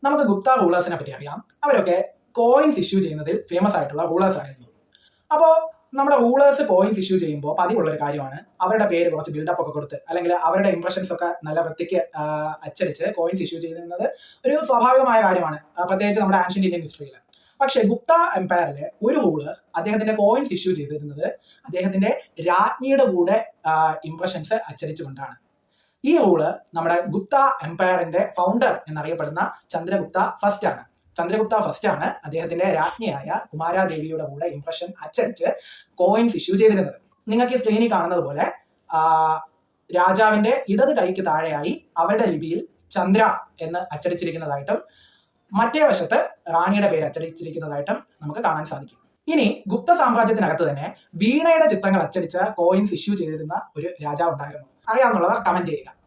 നമുക്ക് ഗുപ്ത റൂളേഴ്സിനെ പറ്റി അറിയാം. അവരൊക്കെ കോയിൻസ് ഇഷ്യൂ ചെയ്യുന്നതിൽ ഫേമസ് ആയിട്ടുള്ള റൂളേഴ്സ് ആയിരുന്നു. അപ്പോൾ നമ്മുടെ റൂളേഴ്സ് കോയിൻസ് ഇഷ്യൂ ചെയ്യുമ്പോൾ പതിവുള്ള ഒരു കാര്യമാണ് അവരുടെ പേര് കുറച്ച് ബിൽഡപ്പ് ഒക്കെ കൊടുത്ത് അല്ലെങ്കിൽ അവരുടെ ഇംപ്രഷൻസ് ഒക്കെ നല്ല വൃത്തിക്ക് അച്ചടിച്ച് കോയിൻസ് ഇഷ്യൂ ചെയ്യുന്നത് ഒരു സ്വാഭാവികമായ കാര്യമാണ്, പ്രത്യേകിച്ച് നമ്മുടെ ആൻഷ്യന്റ് ഇന്ത്യൻ ഹിസ്റ്ററിയിൽ. പക്ഷേ ഗുപ്ത എംപയറിലെ ഒരു റൂളർ അദ്ദേഹത്തിന്റെ കോയിൻസ് ഇഷ്യൂ ചെയ്തിരുന്നത് അദ്ദേഹത്തിന്റെ രാജ്ഞിയുടെ കൂടെ ഇംപ്രഷൻസ് അച്ചടിച്ചുകൊണ്ടാണ്. ഈ റൂള് നമ്മുടെ ഗുപ്ത എംപയറിന്റെ ഫൗണ്ടർ എന്നറിയപ്പെടുന്ന ചന്ദ്രഗുപ്ത ഫസ്റ്റ് ആണ്. ചന്ദ്രഗുപ്ത ഫസ്റ്റ് ആണ് അദ്ദേഹത്തിന്റെ രാജ്ഞിയായ കുമാരാദേവിയുടെ കൂടെ ഇംപ്രഷൻ അച്ചടിച്ച് കോയിൻസ് ഇഷ്യൂ ചെയ്തിരുന്നത്. നിങ്ങൾക്ക് ഈ സ്ക്രീനിൽ കാണുന്നത് പോലെ രാജാവിന്റെ ഇടത് കൈക്ക് താഴെയായി അവരുടെ ലിപിയിൽ ചന്ദ്ര എന്ന് അച്ചടിച്ചിരിക്കുന്നതായിട്ടും മറ്റേ വശത്ത് റാണിയുടെ പേര് അച്ചടിച്ചിരിക്കുന്നതായിട്ടും നമുക്ക് കാണാൻ സാധിക്കും. ഇനി ഗുപ്ത സാമ്രാജ്യത്തിനകത്ത് തന്നെ വീണയുടെ ചിത്രങ്ങൾ അച്ചടിച്ച കോയിൻസ് ഇഷ്യൂ ചെയ്തിരുന്ന ഒരു രാജാവ് ഉണ്ടായിരുന്നു. അറിയാവുന്നവർ കമന്റ് ചെയ്യുക.